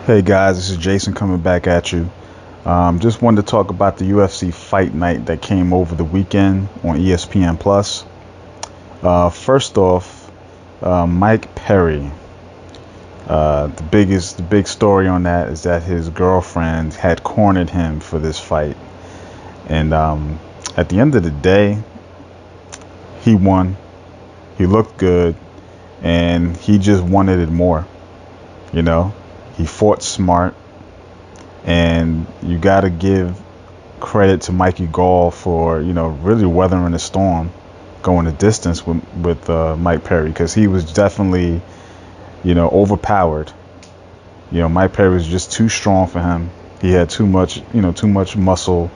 Hey guys, this is Jason coming back at you. Just wanted to talk about the UFC fight night that came over the weekend on ESPN Plus. First off, Mike Perry. The big story on that is that his girlfriend had cornered him for this fight, and at the end of the day, he won. He looked good, and he just wanted it more. You know, he fought smart, and you got to give credit to Mikey Gall for really weathering the storm, going the distance with Mike Perry because he was definitely overpowered. Mike Perry was just too strong for him. He had too much muscle.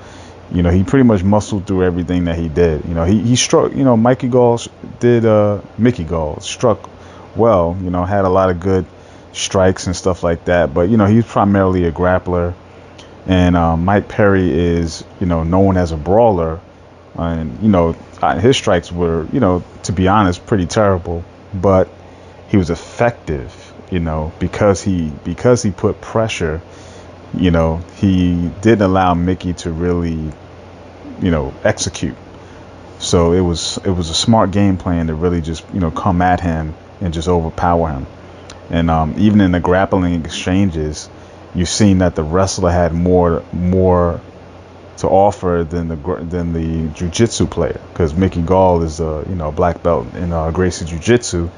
He pretty much muscled through everything that he did. He struck. Mikey Gall did. Mickey Gall struck well. Had a lot of good strikes and stuff like that. But he's primarily a grappler. And Mike Perry is, known as a brawler, and his strikes were, to be honest, pretty terrible. But he was effective, because he put pressure. He didn't allow Mickey to really, execute. So it was a smart game plan to really just come at him and just overpower him. And even in the grappling exchanges, you've seen that the wrestler had more to offer than the jiu-jitsu player, because Mickey Gall is a black belt in Gracie jiu-jitsu,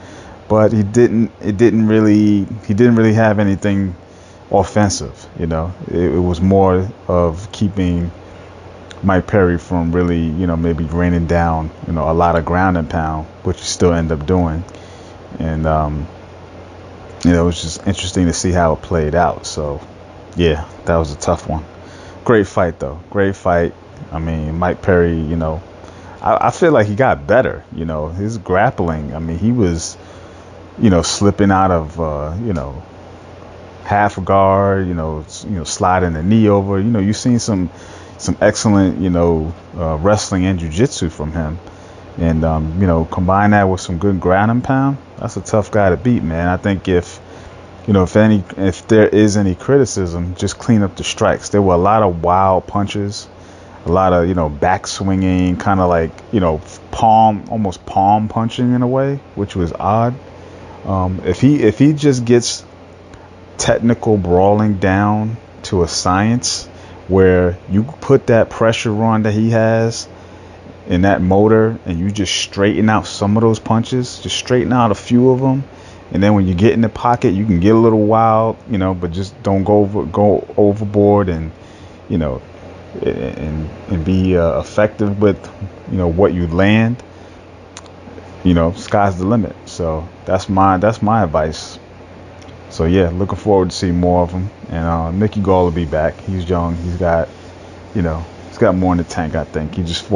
but he didn't really have anything offensive. It was more of keeping Mike Perry from really maybe raining down a lot of ground and pound, which he still end up doing. And it was just interesting to see how it played out. So, yeah, that was a tough one. Great fight, though. Great fight. I mean, Mike Perry, I feel like he got better. His grappling, I mean, he was, slipping out of, half guard, sliding the knee over. You've seen some excellent, wrestling and jiu-jitsu from him. And, combine that with some good ground and pound, that's a tough guy to beat, man. I think if there is any criticism, just clean up the strikes. There were a lot of wild punches, a lot of back swinging, kind of like almost palm punching in a way, which was odd. If he just gets technical brawling down to a science where you put that pressure on that he has in that motor, and you just straighten out some of those punches, just straighten out a few of them, and then when you get in the pocket, you can get a little wild, but just don't go overboard, and you know, and be effective with what you land. Sky's the limit. So that's my advice. So yeah, looking forward to see more of him. And Mickey Gall will be back. He's young. He's got more in the tank. I think he just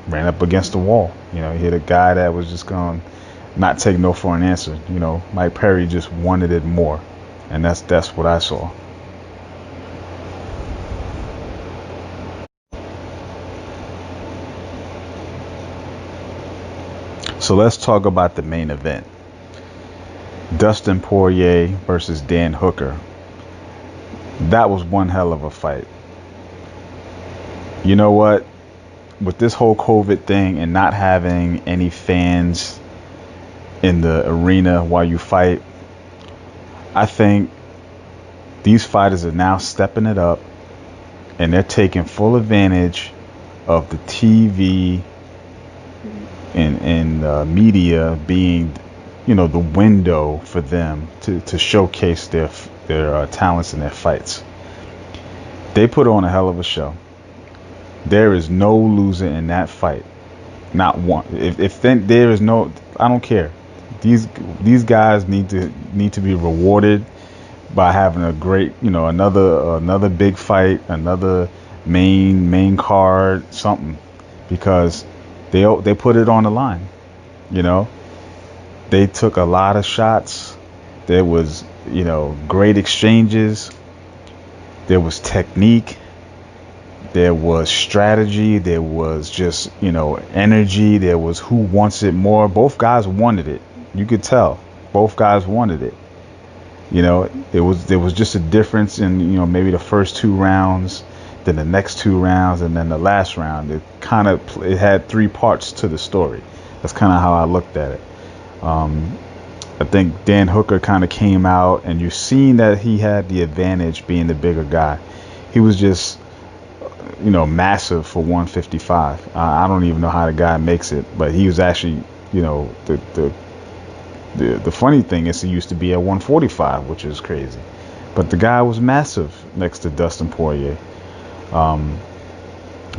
ran up against the wall. He hit a guy that was just going to not take no for an answer. Mike Perry just wanted it more, and that's what I saw. So let's talk about the main event: Dustin Poirier versus Dan Hooker. That was one hell of a fight. You know what? With this whole COVID thing and not having any fans in the arena while you fight, I think these fighters are now stepping it up, and they're taking full advantage of the TV and media being, the window for them to showcase their talents in their fights. They put on a hell of a show. There is no loser in that fight, not one. If then there is no, I don't care. These guys need to be rewarded by having a great, another big fight, another main card, something, because they put it on the line. You know, they took a lot of shots. There was, great exchanges. There was technique. There was strategy. There was just, energy. There was who wants it more. Both guys wanted it. You could tell. Both guys wanted it. You know, there was just a difference in, maybe the first 2 rounds, then the next 2 rounds, and then the last round. It had 3 parts to the story. That's kind of how I looked at it. Um, I think Dan Hooker kind of came out, and you seen that he had the advantage being the bigger guy. He was just, massive for 155. I don't even know how the guy makes it, but he was actually, the funny thing is he used to be at 145, which is crazy. But the guy was massive next to Dustin Poirier. Um,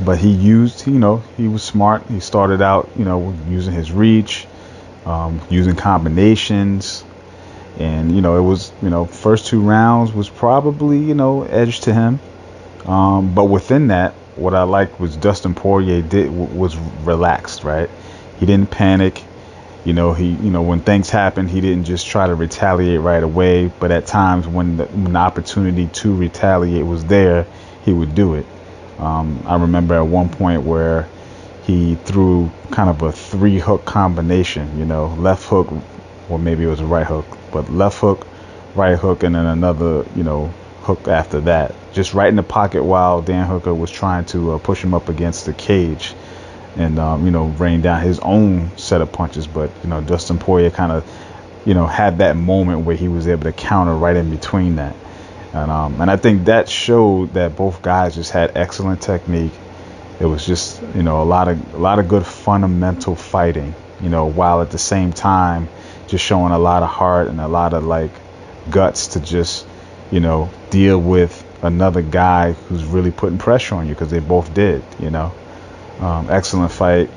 but he was smart. He started out, using his reach, using combinations. And, it was, first 2 rounds was probably, edge to him. But within that, what I liked was Dustin Poirier was relaxed, right? He didn't panic. When things happened, he didn't just try to retaliate right away. But at times, when the opportunity to retaliate was there, he would do it. I remember at one point where he threw kind of a 3-hook combination. Left hook, or maybe it was a right hook, but left hook, right hook, and then another, hook after that. Just right in the pocket while Dan Hooker was trying to push him up against the cage and rain down his own set of punches. But Dustin Poirier kind of had that moment where he was able to counter right in between that, and I think that showed that both guys just had excellent technique. It was just a lot of good fundamental fighting, while at the same time just showing a lot of heart and a lot of like guts to just deal with another guy who's really putting pressure on you, because they both did. Excellent fight.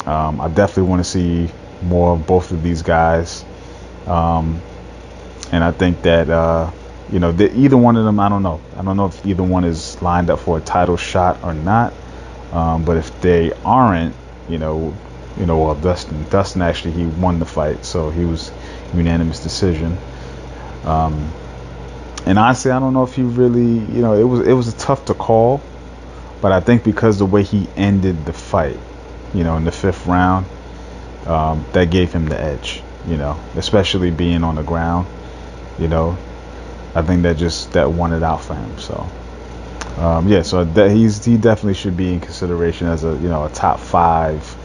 I definitely want to see more of both of these guys. And I think that, either one of them, I don't know. I don't know if either one is lined up for a title shot or not. But if they aren't, well, Dustin actually, he won the fight. So he was unanimous decision. And honestly, I don't know if he really, it was tough to call. But I think because the way he ended the fight, in the 5th round, that gave him the edge, especially being on the ground, I think that won it out for him. So, so he definitely should be in consideration as a top 5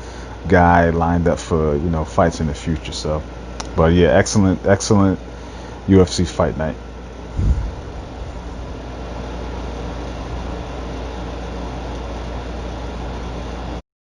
guy lined up for, fights in the future. So, but yeah, excellent UFC fight night.